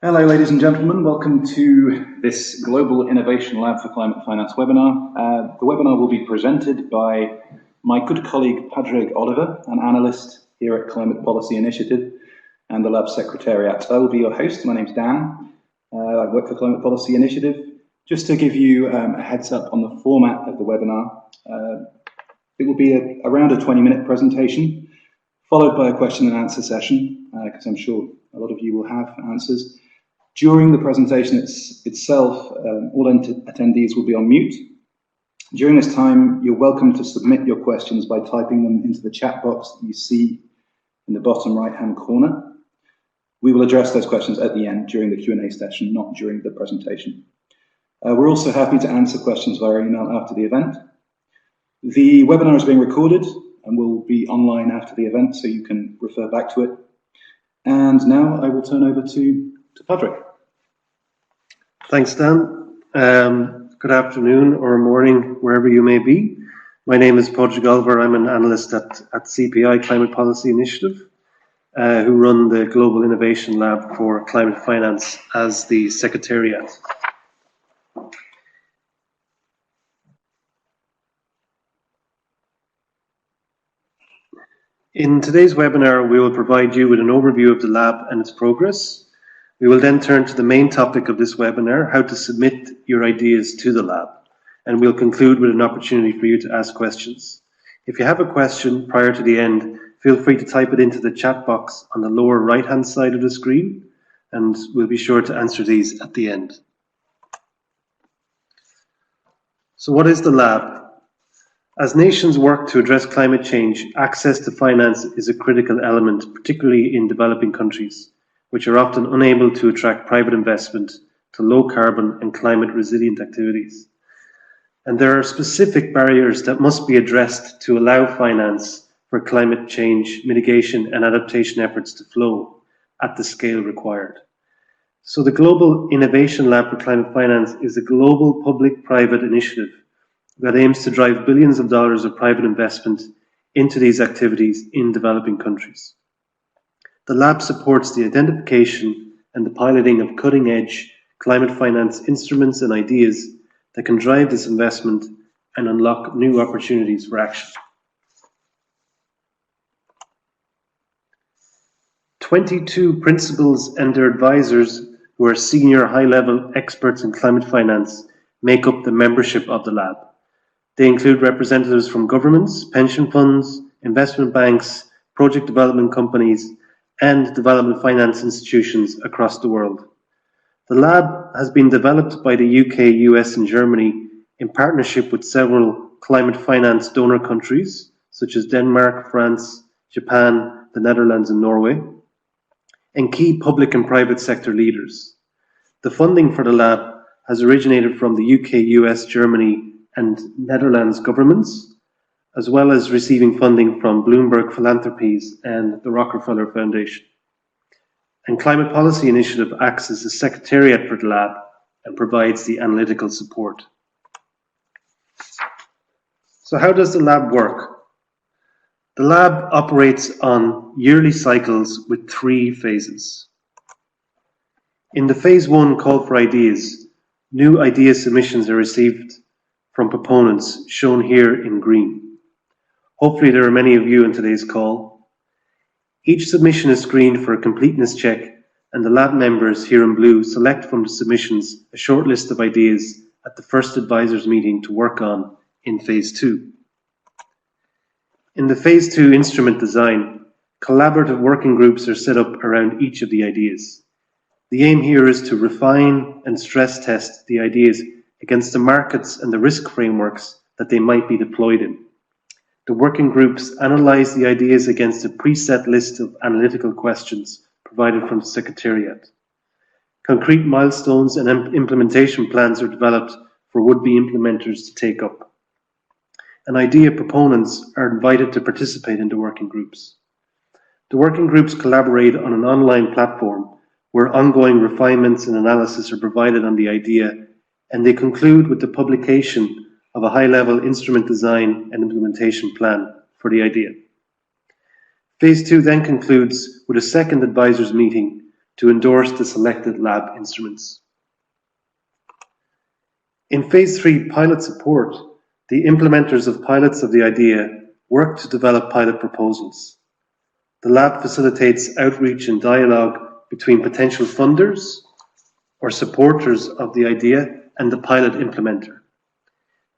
Hello, ladies and gentlemen. Welcome to this Global Innovation Lab for Climate Finance webinar. The webinar will be presented by my good colleague, Padraig Oliver, an analyst here at Climate Policy Initiative and the Lab Secretariat. I will be your host. My name's Dan. I work for Climate Policy Initiative. Just to give you a heads up on the format of the webinar, it will be around a 20-minute presentation, followed by a question and answer session, because I'm sure a lot of you will have answers. During the presentation itself, all attendees will be on mute. During this time, you're welcome to submit your questions by typing them into the chat box that you see in the bottom right-hand corner. We will address those questions at the end during the Q&A session, not during the presentation. We're also happy to answer questions via email after the event. The webinar is being recorded and will be online after the event, so you can refer back to it. And now I will turn over to Padraig. Thanks, Dan. Good afternoon or morning, wherever you may be. My name is Padraig Oliver. I'm an analyst at CPI, Climate Policy Initiative, who run the Global Innovation Lab for Climate Finance as the Secretariat. In today's webinar, we will provide you with an overview of the lab and its progress. We will then turn to the main topic of this webinar, how to submit your ideas to the lab, and we'll conclude with an opportunity for you to ask questions. If you have a question prior to the end, feel free to type it into the chat box on the lower right-hand side of the screen, and we'll be sure to answer these at the end. So what is the lab? As nations work to address climate change, access to finance is a critical element, particularly in developing countries, which are often unable to attract private investment to low carbon and climate resilient activities. And there are specific barriers that must be addressed to allow finance for climate change mitigation and adaptation efforts to flow at the scale required. So the Global Innovation Lab for Climate Finance is a global public-private initiative that aims to drive billions of dollars of private investment into these activities in developing countries. The lab supports the identification and the piloting of cutting-edge climate finance instruments and ideas that can drive this investment and unlock new opportunities for action. 22 principals and their advisors, who are senior high-level experts in climate finance, make up the membership of the lab. They include representatives from governments, pension funds, investment banks, project development companies, and development finance institutions across the world. The lab has been developed by the UK, US, and Germany in partnership with several climate finance donor countries, such as Denmark, France, Japan, the Netherlands, and Norway, and key public and private sector leaders. The funding for the lab has originated from the UK, US, Germany, and Netherlands governments, as well as receiving funding from Bloomberg Philanthropies and the Rockefeller Foundation. And Climate Policy Initiative acts as a secretariat for the lab and provides the analytical support. So how does the lab work? The lab operates on yearly cycles with 3 phases. In the phase 1 call for ideas, new idea submissions are received from proponents, shown here in green. Hopefully there are many of you in today's call. Each submission is screened for a completeness check, and the lab members here in blue select from the submissions a short list of ideas at the first advisors meeting to work on in phase 2. In the phase 2 instrument design, collaborative working groups are set up around each of the ideas. The aim here is to refine and stress test the ideas against the markets and the risk frameworks that they might be deployed in. The working groups analyze the ideas against a preset list of analytical questions provided from the Secretariat. Concrete milestones and implementation plans are developed for would-be implementers to take up. And idea proponents are invited to participate in the working groups. The working groups collaborate on an online platform where ongoing refinements and analysis are provided on the idea, and they conclude with the publication of a high-level instrument design and implementation plan for the idea. Phase 2 then concludes with a second advisors meeting to endorse the selected lab instruments. In Phase 3 pilot support, the implementers of pilots of the idea work to develop pilot proposals. The lab facilitates outreach and dialogue between potential funders or supporters of the idea and the pilot implementer.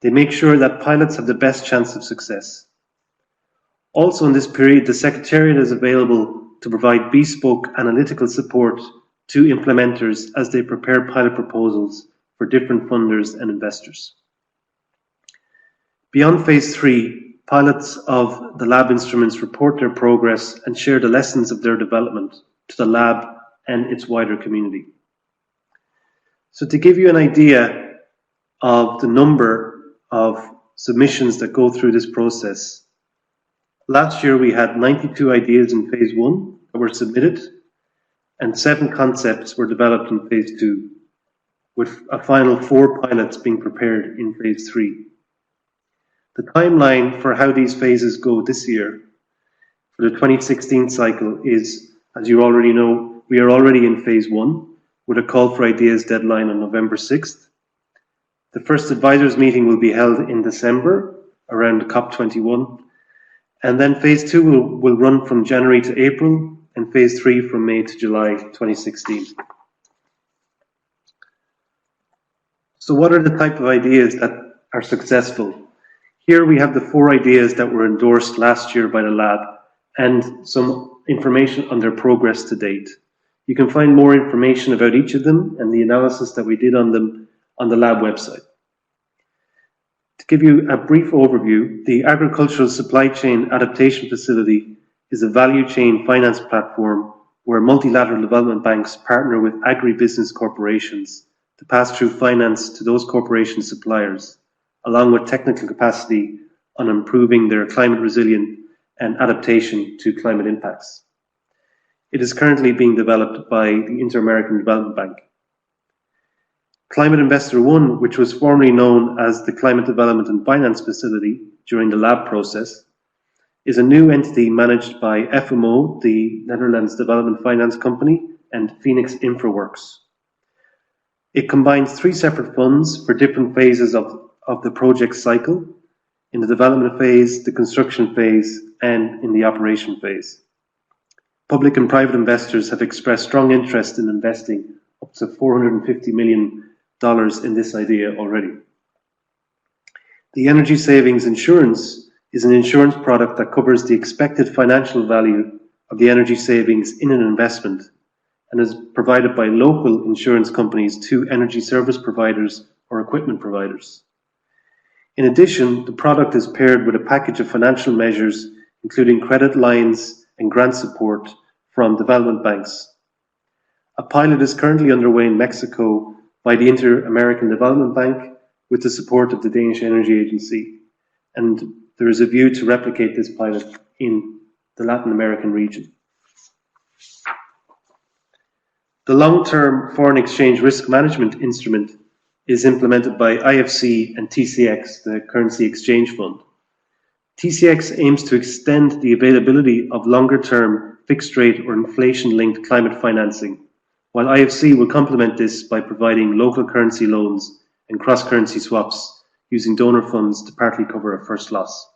They make sure that pilots have the best chance of success. Also in this period, the Secretariat is available to provide bespoke analytical support to implementers as they prepare pilot proposals for different funders and investors. Beyond Phase 3, pilots of the lab instruments report their progress and share the lessons of their development to the lab and its wider community. So to give you an idea of the number of submissions that go through this process, last year we had 92 ideas in Phase 1 that were submitted, and 7 concepts were developed in Phase 2, with a final 4 pilots being prepared in Phase 3. The timeline for how these phases go this year for the 2016 cycle is, as you already know, we are already in Phase 1 with a call for ideas deadline on November 6th. The first advisors meeting will be held in December around COP21, and then Phase 2 will run from January to April, and Phase 3 from May to July 2016. So what are the type of ideas that are successful? Here we have the 4 ideas that were endorsed last year by the lab and some information on their progress to date. You can find more information about each of them and the analysis that we did on them on the lab website. To give you a brief overview, the Agricultural Supply Chain Adaptation Facility is a value chain finance platform where multilateral development banks partner with agribusiness corporations to pass through finance to those corporation suppliers, along with technical capacity on improving their climate resilient and adaptation to climate impacts. It is currently being developed by the Inter-American Development Bank. Climate Investor One, which was formerly known as the Climate Development and Finance Facility during the lab process, is a new entity managed by FMO, the Netherlands Development Finance Company, and Phoenix InfraWorks. It combines 3 separate funds for different phases of the project cycle, in the development phase, the construction phase, and in the operation phase. Public and private investors have expressed strong interest in investing up to $450 million in this idea already. The Energy Savings Insurance is an insurance product that covers the expected financial value of the energy savings in an investment and is provided by local insurance companies to energy service providers or equipment providers. In addition, the product is paired with a package of financial measures, including credit lines and grant support from development banks. A pilot is currently underway in Mexico by the Inter-American Development Bank with the support of the Danish Energy Agency, and there is a view to replicate this pilot in the Latin American region. The long-term foreign exchange risk management instrument is implemented by IFC and TCX, the Currency Exchange Fund. TCX aims to extend the availability of longer-term fixed-rate or inflation-linked climate financing, while IFC will complement this by providing local currency loans and cross-currency swaps using donor funds to partly cover a first loss.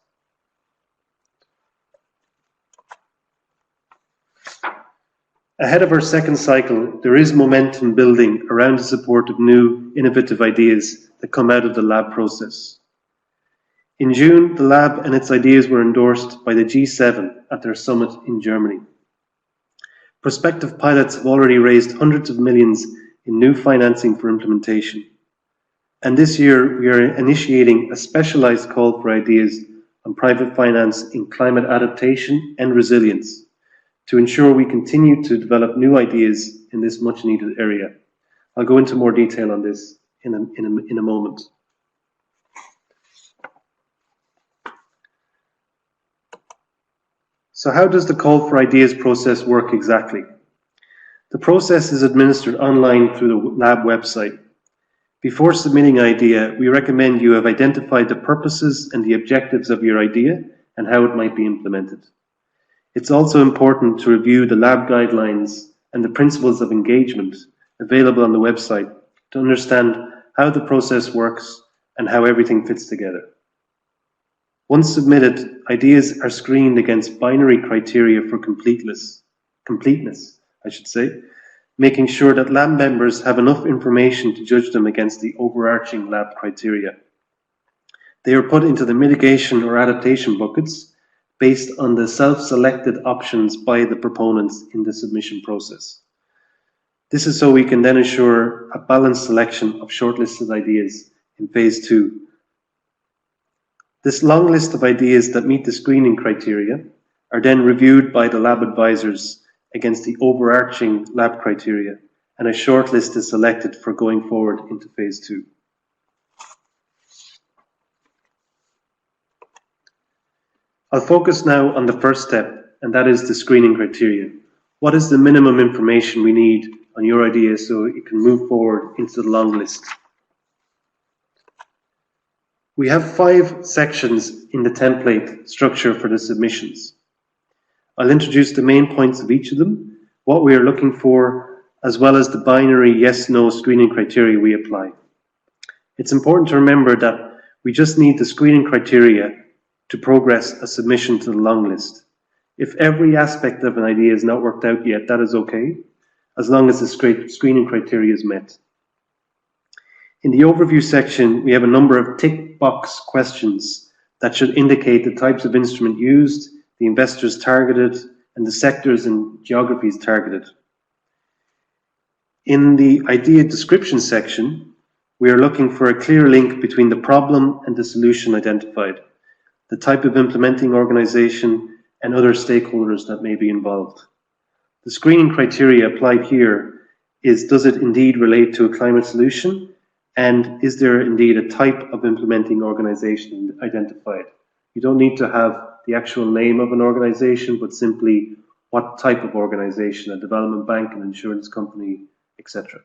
Ahead of our second cycle, there is momentum building around the support of new innovative ideas that come out of the lab process. In June, the lab and its ideas were endorsed by the G7 at their summit in Germany. Prospective pilots have already raised hundreds of millions in new financing for implementation. And this year, we are initiating a specialized call for ideas on private finance in climate adaptation and resilience to ensure we continue to develop new ideas in this much needed area. I'll go into more detail on this in a moment. So how does the call for ideas process work exactly? The process is administered online through the lab website. Before submitting an idea, we recommend you have identified the purposes and the objectives of your idea and how it might be implemented. It's also important to review the lab guidelines and the principles of engagement available on the website to understand how the process works and how everything fits together. Once submitted, ideas are screened against binary criteria for completeness, making sure that lab members have enough information to judge them against the overarching lab criteria. They are put into the mitigation or adaptation buckets based on the self-selected options by the proponents in the submission process. This is so we can then ensure a balanced selection of shortlisted ideas in phase 2. This long list of ideas that meet the screening criteria are then reviewed by the lab advisors against the overarching lab criteria, and a shortlist is selected for going forward into phase 2. I'll focus now on the first step, and that is the screening criteria. What is the minimum information we need on your idea so it can move forward into the long list? We have 5 sections in the template structure for the submissions. I'll introduce the main points of each of them, what we are looking for, as well as the binary yes-no screening criteria we apply. It's important to remember that we just need the screening criteria to progress a submission to the long list. If every aspect of an idea is not worked out yet, that is okay, as long as the screening criteria is met. In the overview section, we have a number of tick box questions that should indicate the types of instrument used, the investors targeted, and the sectors and geographies targeted. In the idea description section, we are looking for a clear link between the problem and the solution identified, the type of implementing organization, and other stakeholders that may be involved. The screening criteria applied here is, does it indeed relate to a climate solution? And is there indeed a type of implementing organization identified? You don't need to have the actual name of an organization, but simply what type of organization, a development bank, an insurance company, etc.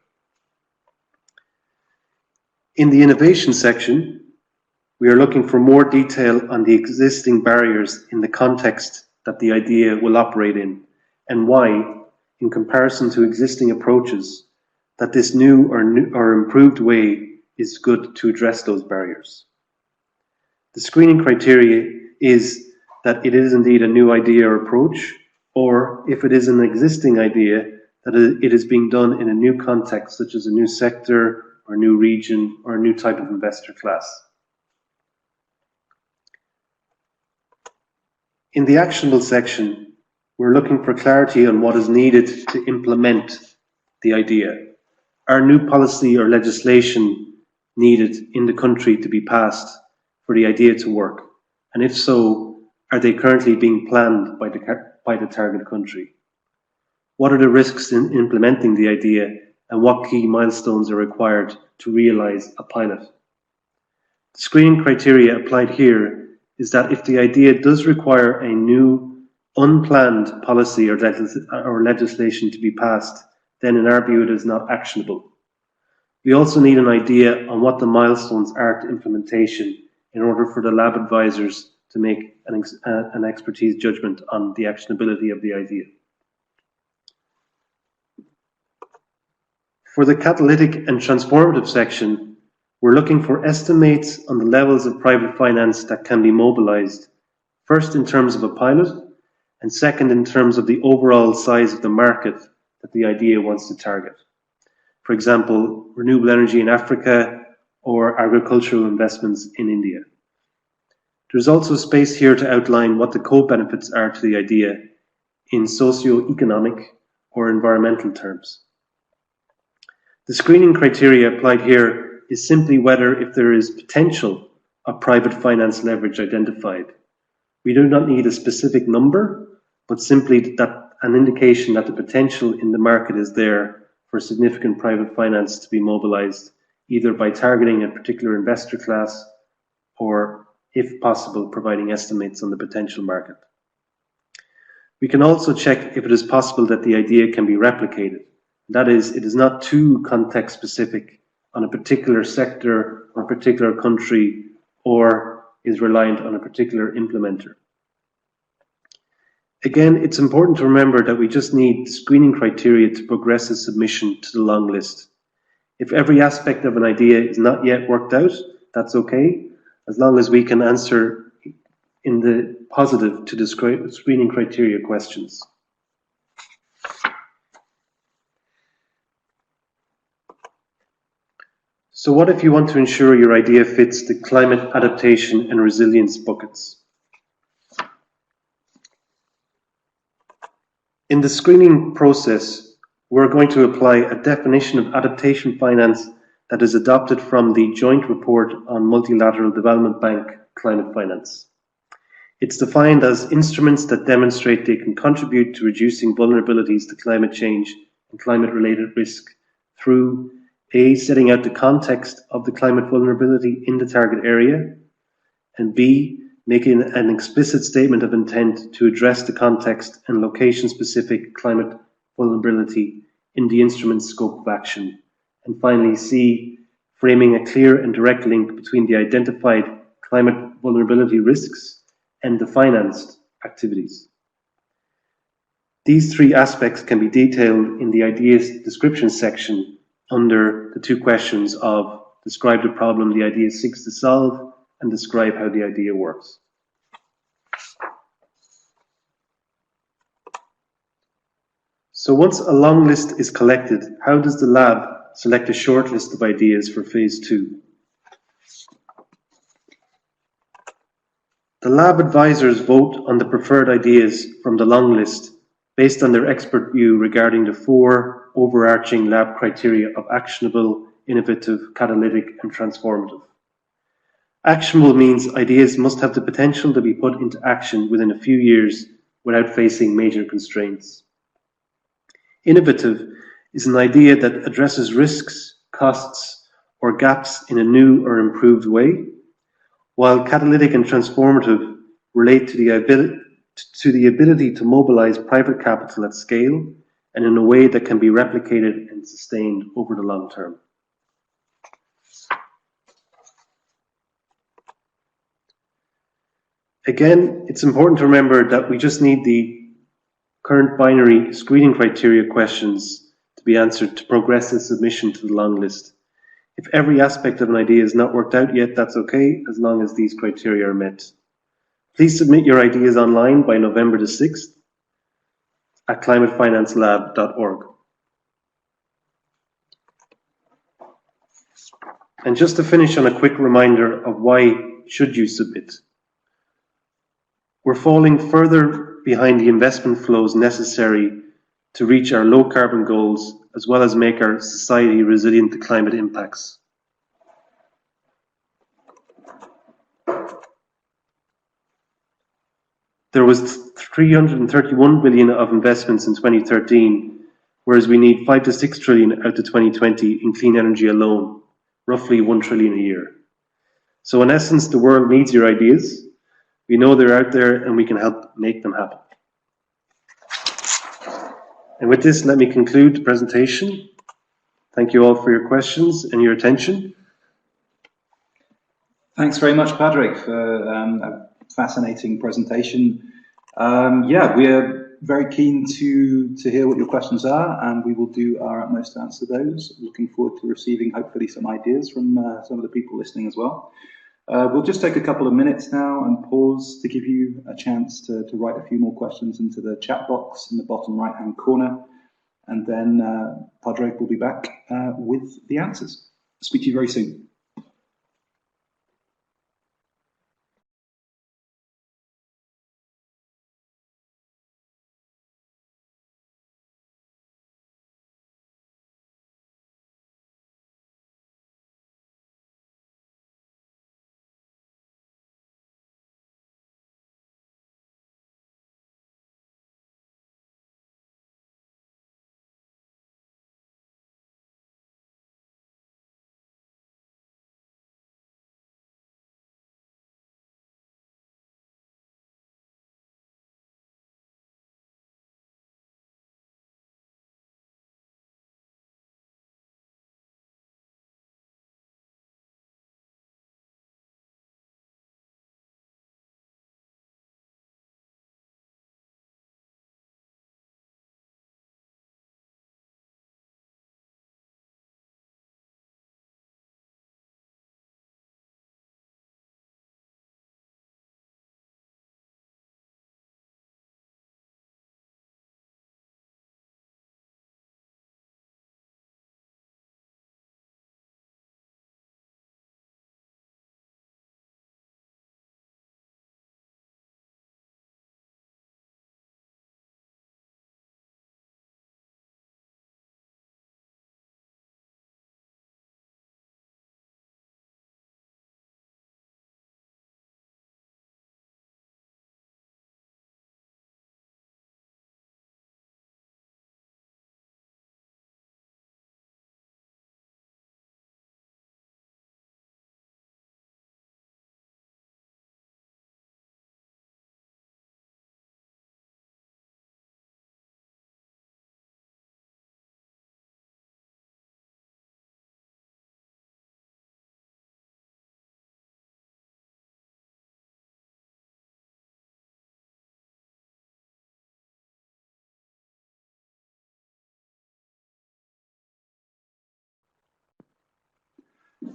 In the innovation section, we are looking for more detail on the existing barriers in the context that the idea will operate in, and why, in comparison to existing approaches, that this new or improved way is good to address those barriers. The screening criteria is that it is indeed a new idea or approach, or if it is an existing idea, that it is being done in a new context, such as a new sector, or a new region, or a new type of investor class. In the actionable section, we're looking for clarity on what is needed to implement the idea. Are new policy or legislation needed in the country to be passed for the idea to work? And if so, are they currently being planned by the target country? What are the risks in implementing the idea, and what key milestones are required to realize a pilot? The screening criteria applied here is that if the idea does require a new, unplanned policy or legislation to be passed, then in our view it is not actionable. We also need an idea on what the milestones are to implementation in order for the lab advisors to make an expertise judgment on the actionability of the idea. For the catalytic and transformative section, we're looking for estimates on the levels of private finance that can be mobilized, first in terms of a pilot, and second in terms of the overall size of the market that the idea wants to target. For example, renewable energy in Africa or agricultural investments in India. There's also space here to outline what the co-benefits are to the idea in socio-economic or environmental terms. The screening criteria applied here is simply whether if there is potential of private finance leverage identified. We do not need a specific number, but simply that an indication that the potential in the market is there for significant private finance to be mobilized, either by targeting a particular investor class or, if possible, providing estimates on the potential market. We can also check if it is possible that the idea can be replicated. That is, it is not too context specific on a particular sector or a particular country, or is reliant on a particular implementer. Again, it's important to remember that we just need screening criteria to progress a submission to the long list. If every aspect of an idea is not yet worked out, that's okay, as long as we can answer in the positive to the screening criteria questions. So what if you want to ensure your idea fits the climate adaptation and resilience buckets? In the screening process, we're going to apply a definition of adaptation finance that is adopted from the Joint Report on Multilateral Development Bank Climate Finance. It's defined as instruments that demonstrate they can contribute to reducing vulnerabilities to climate change and climate-related risk through A, setting out the context of the climate vulnerability in the target area, and B, making an explicit statement of intent to address the context and location-specific climate vulnerability in the instrument's scope of action. And finally, C, framing a clear and direct link between the identified climate vulnerability risks and the financed activities. These three aspects can be detailed in the ideas description section under the two questions of describe the problem the idea seeks to solve and describe how the idea works. So once a long list is collected, how does the lab select a short list of ideas for phase 2? The lab advisors vote on the preferred ideas from the long list based on their expert view regarding the 4 overarching lab criteria of actionable, innovative, catalytic, and transformative. Actionable means ideas must have the potential to be put into action within a few years without facing major constraints. Innovative is an idea that addresses risks, costs, or gaps in a new or improved way, while catalytic and transformative relate to the ability to mobilize private capital at scale and in a way that can be replicated and sustained over the long term. Again, it's important to remember that we just need the current binary screening criteria questions to be answered to progress the submission to the long list. If every aspect of an idea is not worked out yet, that's okay, as long as these criteria are met. Please submit your ideas online by November the 6th at climatefinancelab.org. And just to finish on a quick reminder of why should you submit. We're falling further behind the investment flows necessary to reach our low carbon goals, as well as make our society resilient to climate impacts. There was 331 billion of investments in 2013, whereas we need 5 to 6 trillion out to 2020 in clean energy alone, roughly 1 trillion a year. So in essence, the world needs your ideas. We know they're out there and we can help make them happen. And with this, let me conclude the presentation. Thank you all for your questions and your attention. Thanks very much, Padraig, for a fascinating presentation. Yeah, we're very keen to hear what your questions are, and we will do our utmost to answer those. Looking forward to receiving, hopefully, some ideas from some of the people listening as well. We'll just take a couple of minutes now and pause to give you a chance to write a few more questions into the chat box in the bottom right-hand corner, and then Padraig will be back with the answers. Speak to you very soon.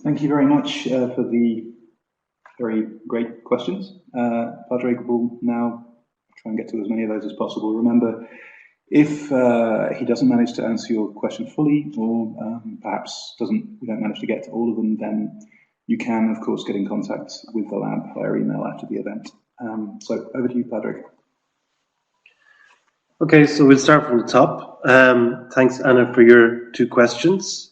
Thank you very much for the very great questions. Padraig will now try and get to as many of those as possible. Remember, if he doesn't manage to answer your question fully, or perhaps we don't manage to get to all of them, then you can, of course, get in contact with the lab via email after the event. So over to you, Padraig. Okay, so we'll start from the top. Thanks, Anna, for your two questions.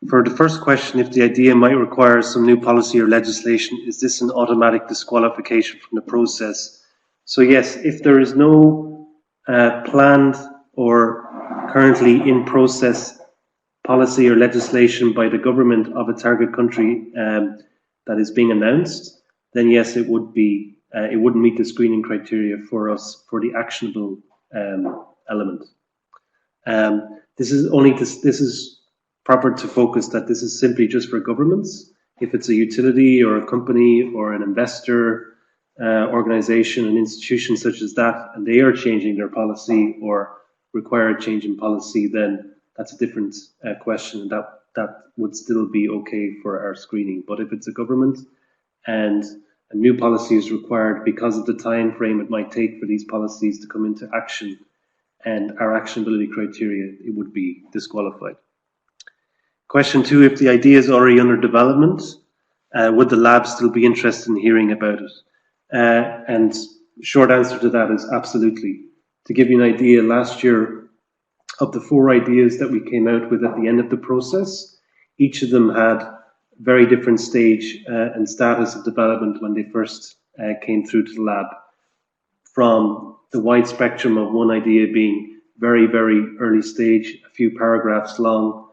For the first question, if the idea might require some new policy or legislation, is this an automatic disqualification from the process? So yes, if there is no planned or currently in process policy or legislation by the government of a target country that is being announced, then yes, it would be. It wouldn't meet the screening criteria for us for the actionable element. This is proper to focus that this is simply just for governments. If it's a utility or a company or an investor, organization, an institution such as that, and they are changing their policy or require a change in policy, then that's a different question. That would still be okay for our screening. But if it's a government and a new policy is required because of the time frame it might take for these policies to come into action and our actionability criteria, it would be disqualified. Question 2, if the idea is already under development, would the lab still be interested in hearing about it? And short answer to that is absolutely. To give you an idea, last year, of the 4 ideas that we came out with at the end of the process, each of them had very different stage and status of development when they first came through to the lab. From the wide spectrum of one idea being very, very early stage, a few paragraphs long,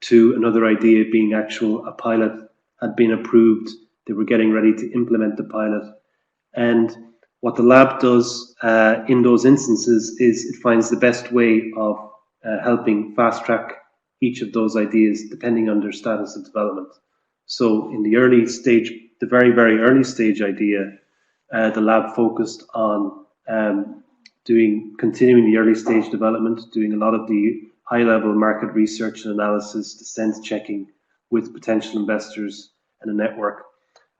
to another idea being a pilot had been approved. They were getting ready to implement the pilot. And what the lab does in those instances is it finds the best way of helping fast track each of those ideas depending on their status of development. So in the early stage, the very, very early stage idea, the lab focused on continuing the early stage development, doing a lot of the high-level market research and analysis, the sense checking with potential investors and a network,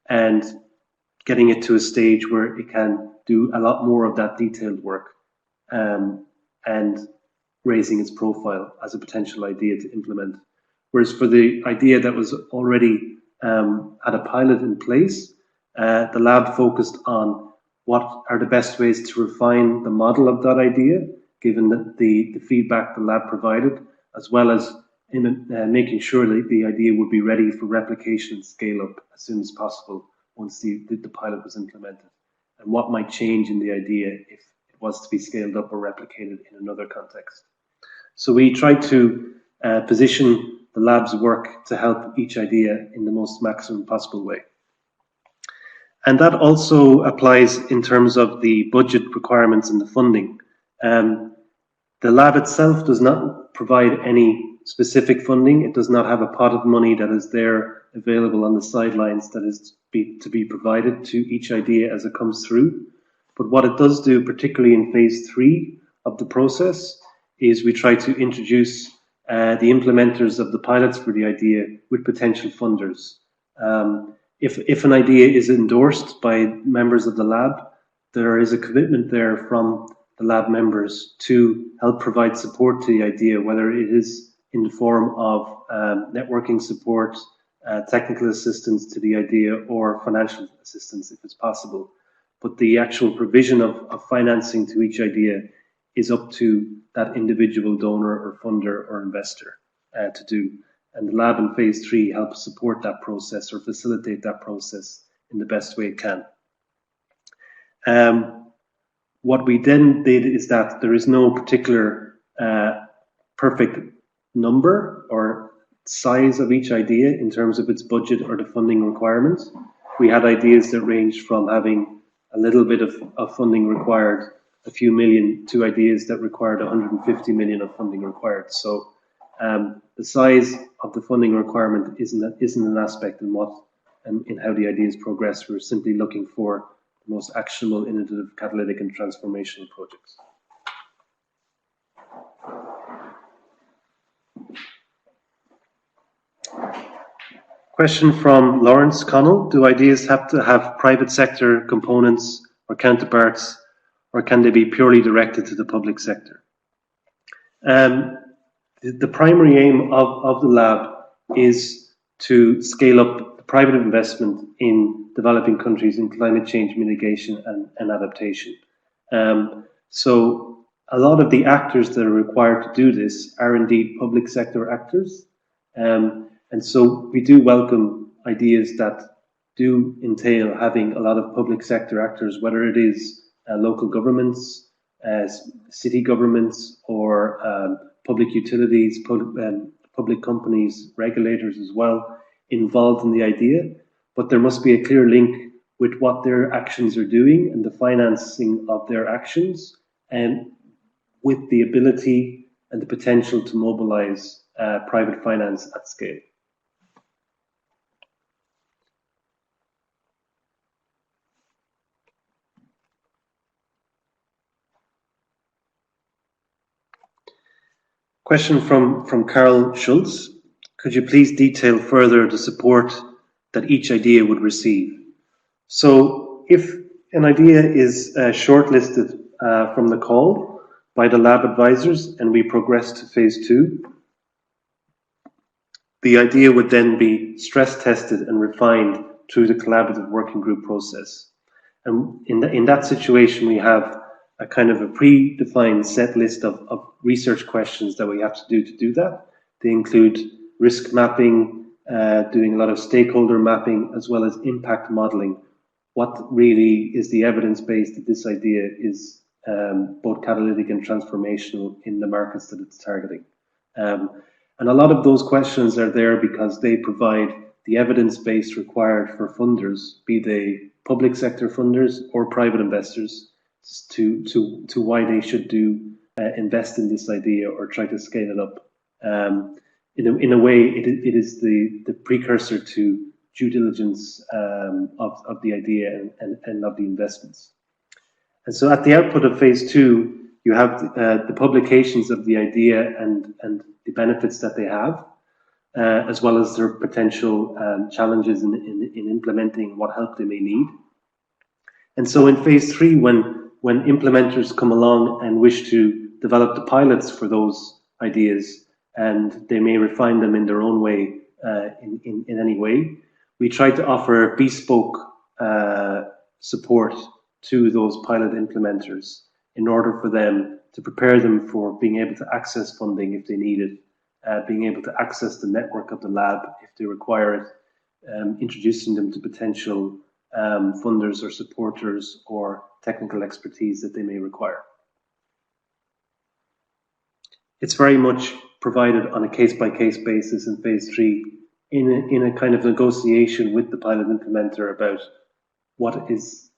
and getting it to a stage where it can do a lot more of that detailed work and raising its profile as a potential idea to implement. Whereas for the idea that was already had a pilot in place, the lab focused on what are the best ways to refine the model of that idea, given the feedback the lab provided, as well as in making sure that the idea would be ready for replication and scale up as soon as possible once the pilot was implemented, and what might change in the idea if it was to be scaled up or replicated in another context. So we tried to position the lab's work to help each idea in the most maximum possible way. And that also applies in terms of the budget requirements and the funding. The lab itself does not provide any specific funding. It does not have a pot of money that is there available on the sidelines that is to be provided to each idea as it comes through. But what it does do, particularly in phase 3 of the process, is we try to introduce the implementers of the pilots for the idea with potential funders. If an idea is endorsed by members of the lab, there is a commitment there from the lab members to help provide support to the idea, whether it is in the form of networking support, technical assistance to the idea, or financial assistance if it's possible. But the actual provision of financing to each idea is up to that individual donor or funder or investor to do. And the lab in phase 3 helps support that process or facilitate that process in the best way it can. What we then did is that there is no particular perfect number or size of each idea in terms of its budget or the funding requirements. We had ideas that ranged from having a little bit of funding required, a few million, to ideas that required 150 million of funding required. So the size of the funding requirement isn't an aspect in how the ideas progress. We're simply looking for the most actionable, innovative, catalytic, and transformational projects. Question from Lawrence Connell. Do ideas have to have private sector components or counterparts, or can they be purely directed to the public sector? The primary aim of the lab is to scale up private investment in developing countries in climate change mitigation and adaptation. So a lot of the actors that are required to do this are indeed public sector actors. And so we do welcome ideas that do entail having a lot of public sector actors, whether it is local governments, city governments, or public utilities, public companies, regulators as well, involved in the idea. But there must be a clear link with what their actions are doing and the financing of their actions, and with the ability and the potential to mobilize private finance at scale. Question from Carl Schultz. Could you please detail further the support that each idea would receive? So if an idea is shortlisted from the call by the lab advisors and we progress to phase 2, the idea would then be stress tested and refined through the collaborative working group process. And in that situation, we have a kind of a predefined set list of research questions that we have to do that. They include risk mapping, doing a lot of stakeholder mapping, as well as impact modeling. What really is the evidence base that this idea is both catalytic and transformational in the markets that it's targeting? And a lot of those questions are there because they provide the evidence base required for funders, be they public sector funders or private investors, to why they should invest in this idea or try to scale it up. In a way, it is the precursor to due diligence of the idea and of the investments. And so at the output of phase 2, you have the publications of the idea and the benefits that they have, as well as their potential challenges in implementing what help they may need. And so in phase 3, when implementers come along and wish to develop the pilots for those ideas, and they may refine them in their own way, in any way, we try to offer bespoke support to those pilot implementers in order for them to prepare them for being able to access funding if they need it, being able to access the network of the lab if they require it, introducing them to potential funders or supporters or technical expertise that they may require. It's very much provided on a case-by-case basis in phase 3 in a kind of negotiation with the pilot implementer about what is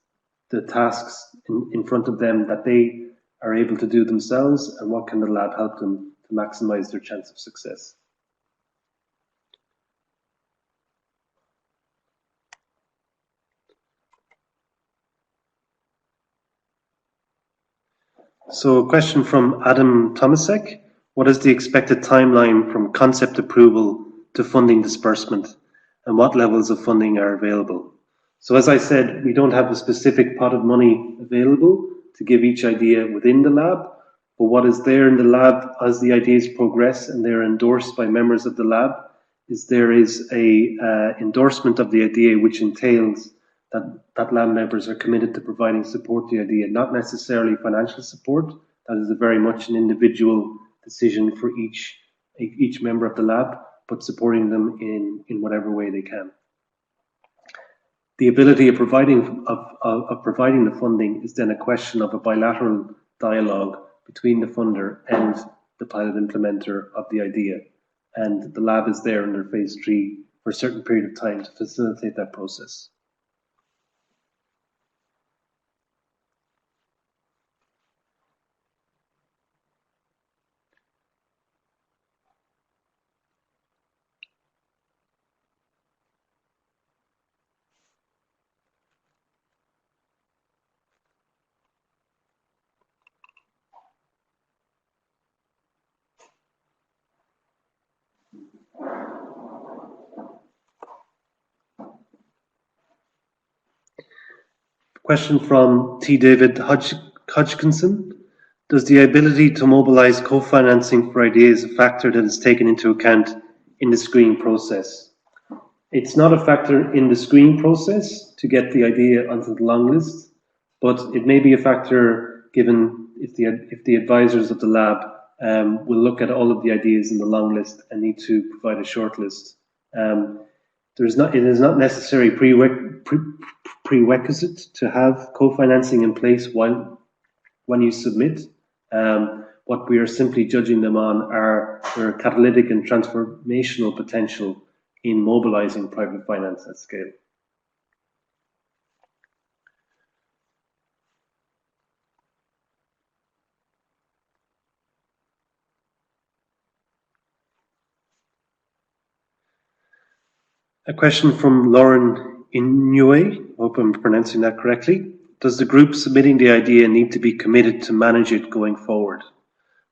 the tasks in front of them that they are able to do themselves, and what can the lab help them to maximize their chance of success. So a question from Adam Tomasek. What is the expected timeline from concept approval to funding disbursement, and what levels of funding are available? So as I said, we don't have a specific pot of money available to give each idea within the lab, but what is there in the lab as the ideas progress and they're endorsed by members of the lab is there is a endorsement of the idea which entails that lab members are committed to providing support to the idea, not necessarily financial support. That is very much an individual decision for each member of the lab, but supporting them in whatever way they can. The ability of providing the funding is then a question of a bilateral dialogue between the funder and the pilot implementer of the idea, and the lab is there under phase 3 for a certain period of time to facilitate that process. Question from T. David Hodgkinson. Does the ability to mobilize co-financing for ideas a factor that is taken into account in the screening process? It's not a factor in the screening process to get the idea onto the long list, but it may be a factor given if the advisors of the lab will look at all of the ideas in the long list and need to provide a short list. It is not necessary prerequisite to have co-financing in place when you submit. What we are simply judging them on are their catalytic and transformational potential in mobilizing private finance at scale. A question from Lauren Inouye, hope I'm pronouncing that correctly. Does the group submitting the idea need to be committed to manage it going forward?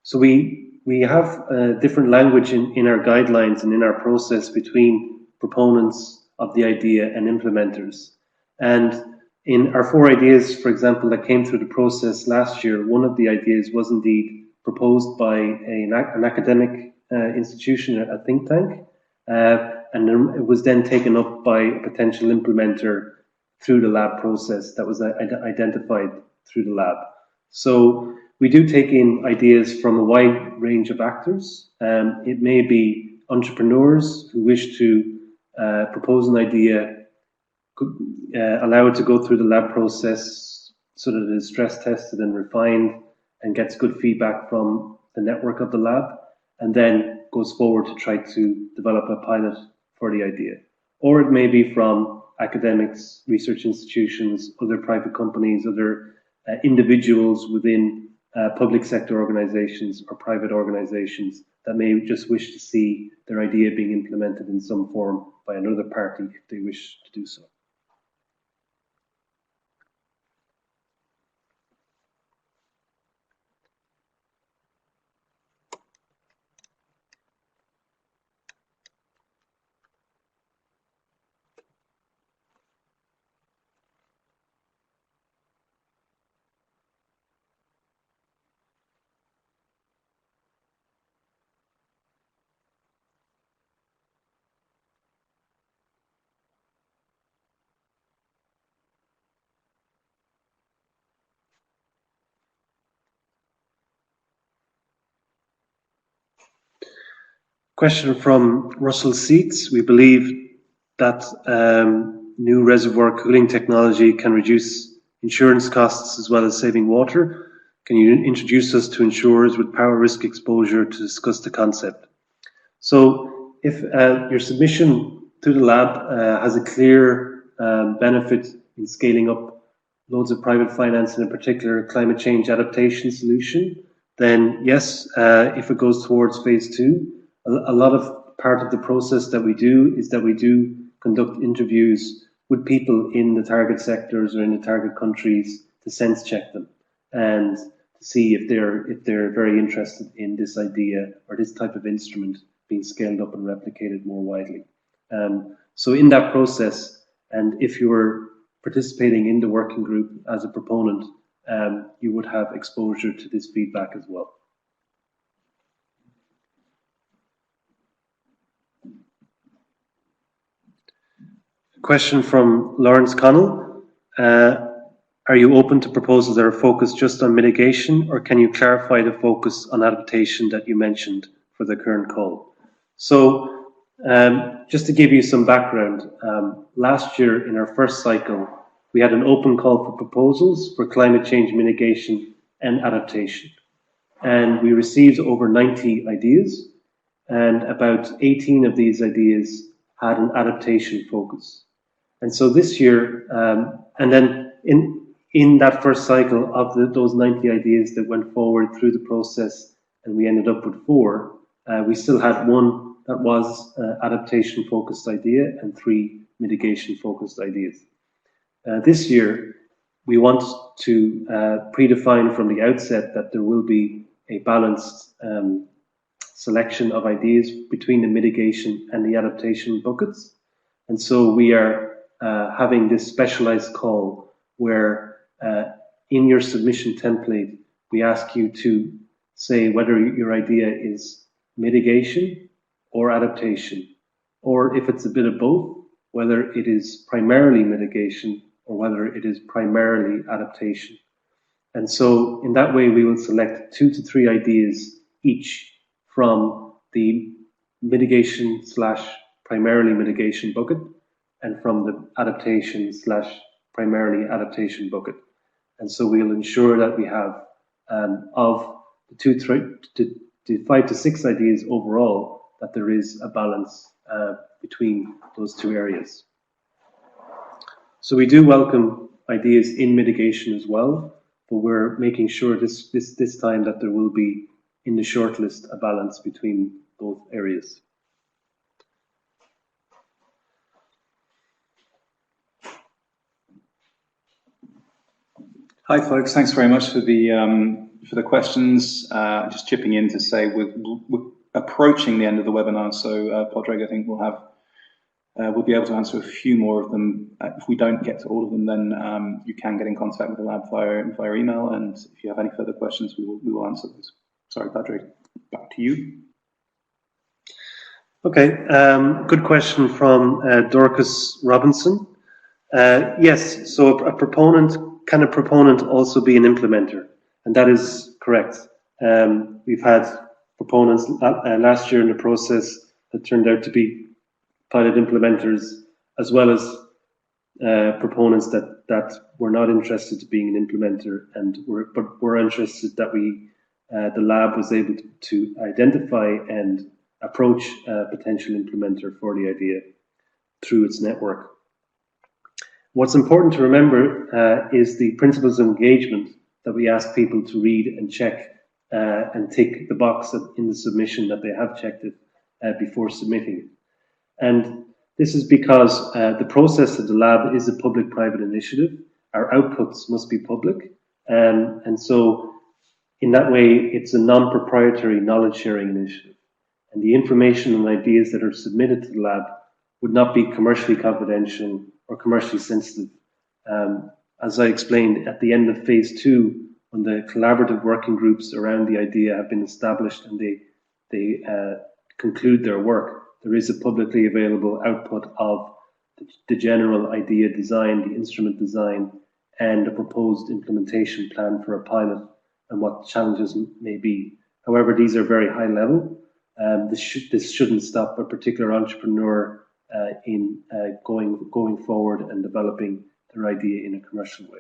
So we have different language in our guidelines and in our process between proponents of the idea and implementers. And in our 4 ideas, for example, that came through the process last year, one of the ideas was indeed proposed by an academic institution, a think tank, and it was then taken up by a potential implementer through the lab process that was identified through the lab. So we do take in ideas from a wide range of actors. It may be entrepreneurs who wish to propose an idea, allow it to go through the lab process so that it is stress tested and refined and gets good feedback from the network of the lab, and then goes forward to try to develop a pilot for the idea. Or it may be from academics, research institutions, other private companies, other individuals within public sector organizations or private organizations that may just wish to see their idea being implemented in some form by another party if they wish to do so. Question from Russell Seats. We believe that new reservoir cooling technology can reduce insurance costs as well as saving water. Can you introduce us to insurers with power risk exposure to discuss the concept? So if your submission to the lab has a clear benefit in scaling up loads of private finance, and in particular climate change adaptation solution, then yes, if it goes towards phase 2, a lot of part of the process that we do is that we do conduct interviews with people in the target sectors or in the target countries to sense check them and to see if they're very interested in this idea or this type of instrument being scaled up and replicated more widely. So in that process, and if you were participating in the working group as a proponent, you would have exposure to this feedback as well. Question from Lawrence Connell. Are you open to proposals that are focused just on mitigation, or can you clarify the focus on adaptation that you mentioned for the current call? So just to give you some background, last year in our first cycle, we had an open call for proposals for climate change mitigation and adaptation. And we received over 90 ideas, and about 18 of these ideas had an adaptation focus. And so this year, and then in that first cycle of those 90 ideas that went forward through the process, and we ended up with 4, we still had 1 that was adaptation focused idea and 3 mitigation focused ideas. This year, we want to predefine from the outset that there will be a balanced selection of ideas between the mitigation and the adaptation buckets. And so we are having this specialized call where in your submission template, we ask you to say whether your idea is mitigation or adaptation, or if it's a bit of both, whether it is primarily mitigation or whether it is primarily adaptation. And so in that way, we will select 2 to 3 ideas each from the mitigation / primarily mitigation bucket and from the adaptation / primarily adaptation bucket. And so we'll ensure that we have of the 5 to 6 ideas overall, that there is a balance between those 2 areas. So we do welcome ideas in mitigation as well, but we're making sure this time that there will be in the shortlist a balance between both areas. Hi folks, thanks very much for the questions. Just chipping in to say we're approaching the end of the webinar, so Padraig, I think we'll be able to answer a few more of them. If we don't get to all of them, then you can get in contact with the lab via email, and if you have any further questions, we will answer those. Sorry, Padraig, back to you. Okay, good question from Dorcas Robinson. Yes, so can a proponent also be an implementer? And that is correct. We've had proponents last year in the process that turned out to be pilot implementers, as well as proponents that were not interested in being an implementer, but were interested that the lab was able to identify and approach a potential implementer for the idea through its network. What's important to remember is the principles of engagement that we ask people to read and check and tick the box in the submission that they have checked it before submitting it. And this is because the process of the lab is a public-private initiative. Our outputs must be public. And so in that way, it's a non-proprietary knowledge-sharing initiative. And the information and ideas that are submitted to the lab would not be commercially confidential or commercially sensitive. As I explained, at the end of phase 2, when the collaborative working groups around the idea have been established and they conclude their work, there is a publicly available output of the general idea design, the instrument design, and a proposed implementation plan for a pilot and what challenges may be. However, these are very high level. This shouldn't stop a particular entrepreneur in going forward and developing their idea in a commercial way.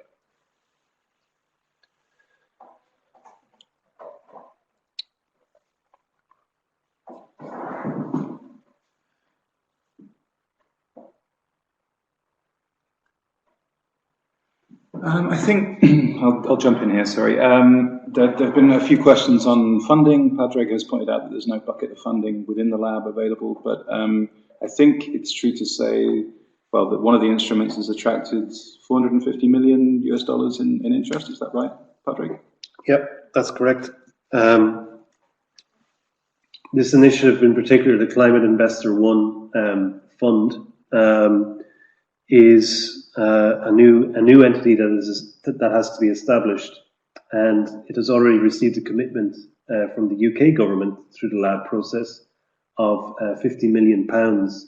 I think I'll jump in here, sorry. There have been a few questions on funding. Padraig has pointed out that there's no bucket of funding within the lab available, but I think it's true to say, well, that one of the instruments has attracted $450 million in interest. Is that right, Padraig? Yep, that's correct. This initiative in particular, the Climate Investor One fund, is a new entity that has to be established, and it has already received a commitment from the UK government through the lab process of £50 million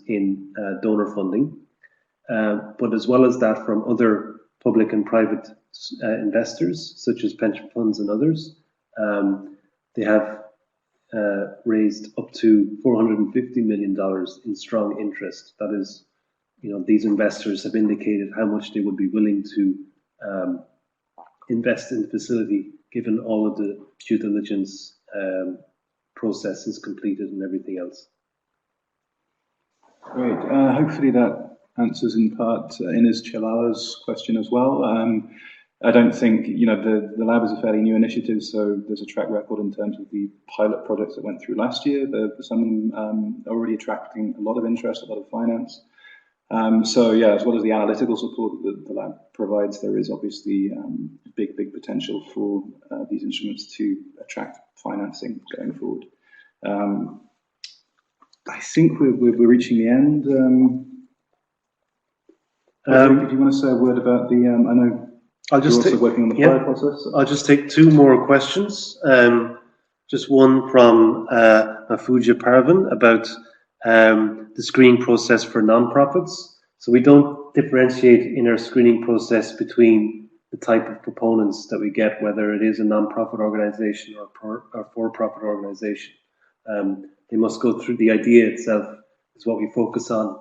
in donor funding, but as well as that from other public and private investors such as pension funds and others. They have raised up to $450 million in strong interest. That is, these investors have indicated how much they would be willing to invest in the facility, given all of the due diligence processes completed and everything else. Great. Hopefully that answers in part Ines Chelala's question as well. I don't think, the lab is a fairly new initiative, so there's a track record in terms of the pilot projects that went through last year. Some already attracting a lot of interest, a lot of finance. So yeah, as well as the analytical support that the lab provides, there is obviously big potential for these instruments to attract financing going forward. I think we're reaching the end. If you want to say a word about the, I know You're also working on the fire process? I'll just take two more questions. Just one from Afuja Parvin about the screening process for non-profits. So we don't differentiate in our screening process between the type of proponents that we get, whether it is a non-profit organization or a for-profit organization. They must go through the idea itself is what we focus on,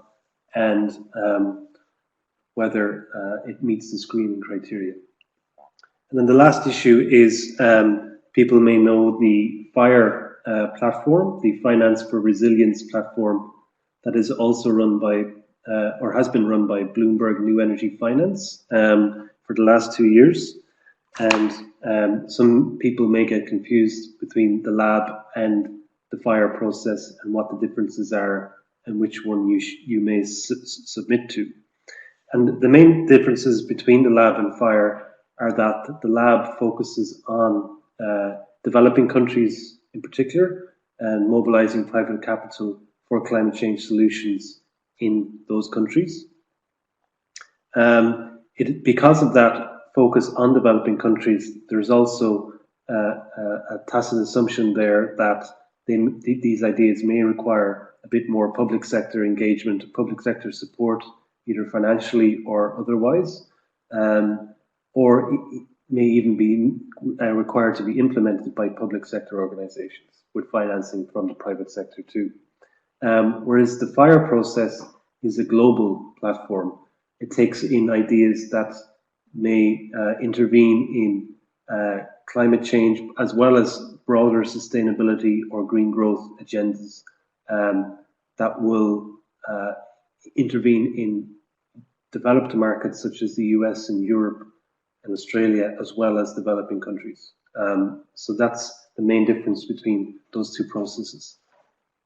and whether it meets the screening criteria. And then the last issue is people may know the FIRE platform, the Finance for Resilience platform, that is also run by, or has been run by Bloomberg New Energy Finance for the last 2 years. And some people may get confused between the lab and the FIRE process and what the differences are and which one you may submit to. And the main differences between the lab and FIRE are that the lab focuses on developing countries in particular and mobilizing private capital for climate change solutions in those countries. Because of that focus on developing countries, there's also a tacit assumption there that these ideas may require a bit more public sector engagement, public sector support, either financially or otherwise, or it may even be required to be implemented by public sector organizations with financing from the private sector too. Whereas the FIRE process is a global platform. It takes in ideas that may intervene in climate change as well as broader sustainability or green growth agendas that will intervene in developed markets such as the US and Europe and Australia, as well as developing countries. So that's the main difference between those two processes.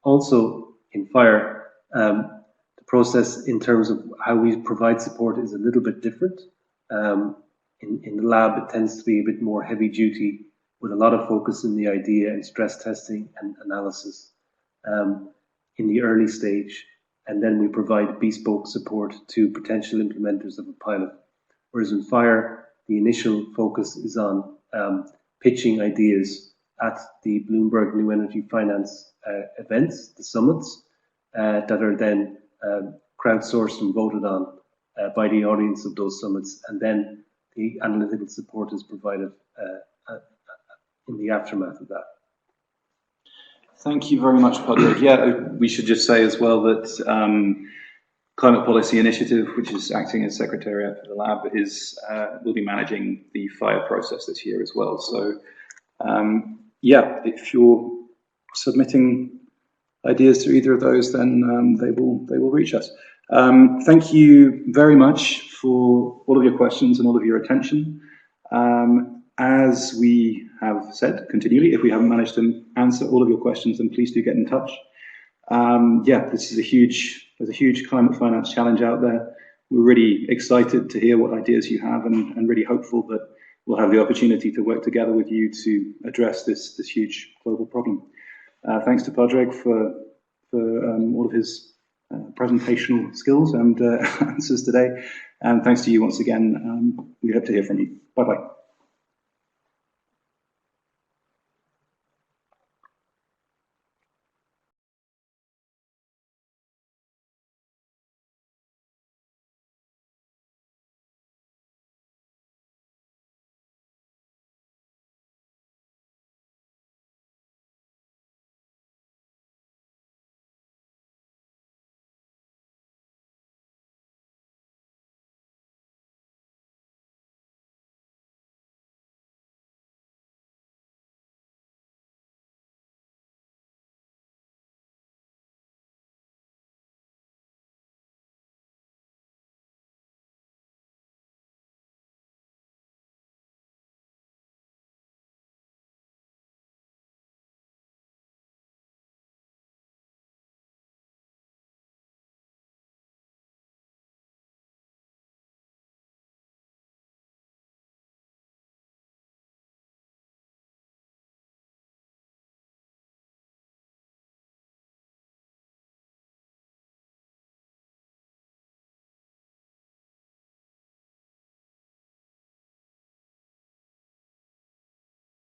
Also, in FIRE, the process in terms of how we provide support is a little bit different. In the lab, it tends to be a bit more heavy duty with a lot of focus in the idea and stress testing and analysis in the early stage. And then we provide bespoke support to potential implementers of a pilot. Whereas in FIRE, the initial focus is on pitching ideas at the Bloomberg New Energy Finance events, the summits, that are then crowdsourced and voted on by the audience of those summits. And then the analytical support is provided in the aftermath of that. Thank you very much, Padraig. Yeah, we should just say as well that Climate Policy Initiative, which is acting as secretariat for the lab, will be managing the FIRE process this year as well. So, yeah, if you're submitting ideas to either of those, then they will reach us. Thank you very much for all of your questions and all of your attention. As we have said continually, if we haven't managed to answer all of your questions, then please do get in touch. Yeah, there's a huge climate finance challenge out there. We're really excited to hear what ideas you have, and really hopeful that we'll have the opportunity to work together with you to address this huge global problem. Thanks to Padraig for all of his presentational skills and answers today. And thanks to you once again. We hope to hear from you. Bye-bye.